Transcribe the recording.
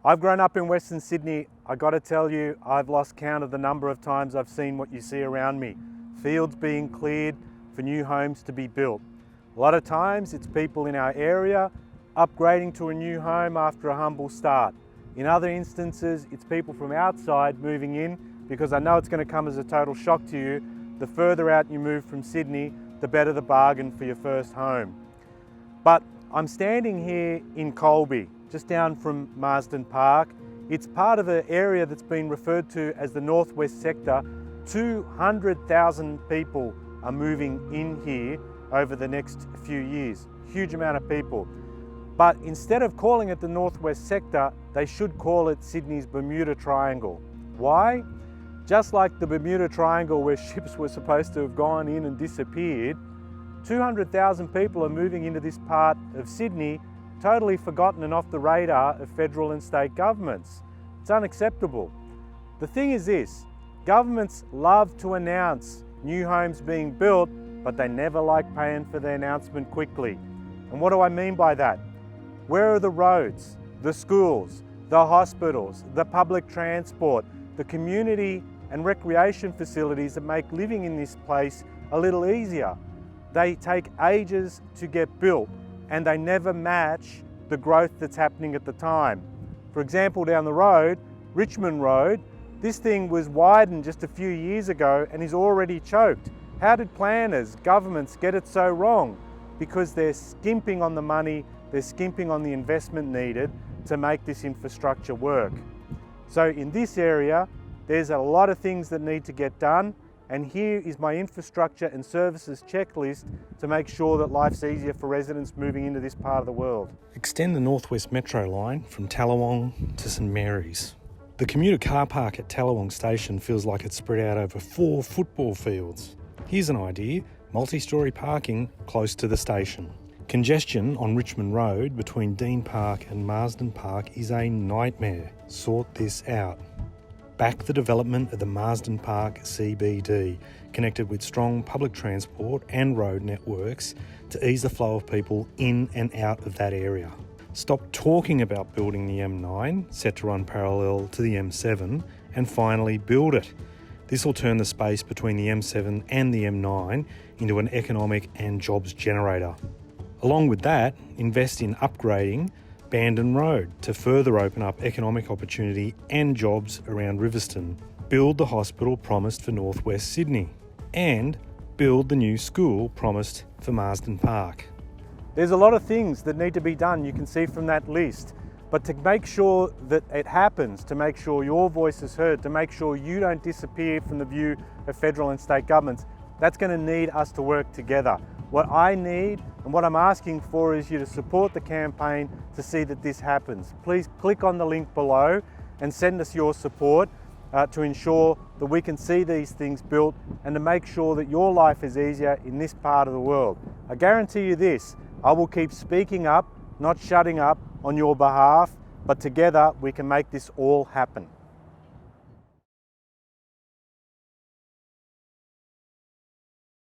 I've grown up in Western Sydney. I got to tell you, I've lost count of the number of times I've seen what you see around me. Fields being cleared for new homes to be built. A lot of times it's people in our area upgrading to a new home after a humble start. In other instances, it's people from outside moving in, because I know it's going to come as a total shock to you. The further out you move from Sydney, the better the bargain for your first home. But I'm standing here in Colby, just down from Marsden Park. It's part of an area that's been referred to as the Northwest Sector. 200,000 people are moving in here over the next few years. Huge amount of people. But instead of calling it the Northwest Sector, they should call it Sydney's Bermuda Triangle. Why? Just like the Bermuda Triangle where ships were supposed to have gone in and disappeared, 200,000 people are moving into this part of Sydney, totally forgotten and off the radar of federal and state governments. It's unacceptable. The thing is this, governments love to announce new homes being built, but they never like paying for the announcement quickly. And what do I mean by that? Where are the roads, the schools, the hospitals, the public transport, the community and recreation facilities that make living in this place a little easier? They take ages to get built and they never match the growth that's happening at the time. For example, down the road, Richmond Road, this thing was widened just a few years ago and is already choked. How did planners, governments get it so wrong? Because they're skimping on the money, they're skimping on the investment needed to make this infrastructure work. So in this area, there's a lot of things that need to get done, and here is my infrastructure and services checklist to make sure that life's easier for residents moving into this part of the world. Extend the Northwest Metro line from Tallawong to St Mary's. The commuter car park at Tallawong Station feels like it's spread out over 4 football fields. Here's an idea, multi-storey parking close to the station. Congestion on Richmond Road between Dean Park and Marsden Park is a nightmare. Sort this out. Back the development of the Marsden Park CBD, connected with strong public transport and road networks to ease the flow of people in and out of that area. Stop talking about building the M9, set to run parallel to the M7, and finally build it. This will turn the space between the M7 and the M9 into an economic and jobs generator. Along with that, invest in upgrading Bandon Road to further open up economic opportunity and jobs around Riverstone. Build the hospital promised for Northwest Sydney. And build the new school promised for Marsden Park. There's a lot of things that need to be done, you can see from that list. But to make sure that it happens, to make sure your voice is heard, to make sure you don't disappear from the view of federal and state governments, that's going to need us to work together. What I need and what I'm asking for is you to support the campaign to see that this happens. Please click on the link below and send us your support to ensure that we can see these things built and to make sure that your life is easier in this part of the world. I guarantee you this, I will keep speaking up, not shutting up on your behalf, but together we can make this all happen.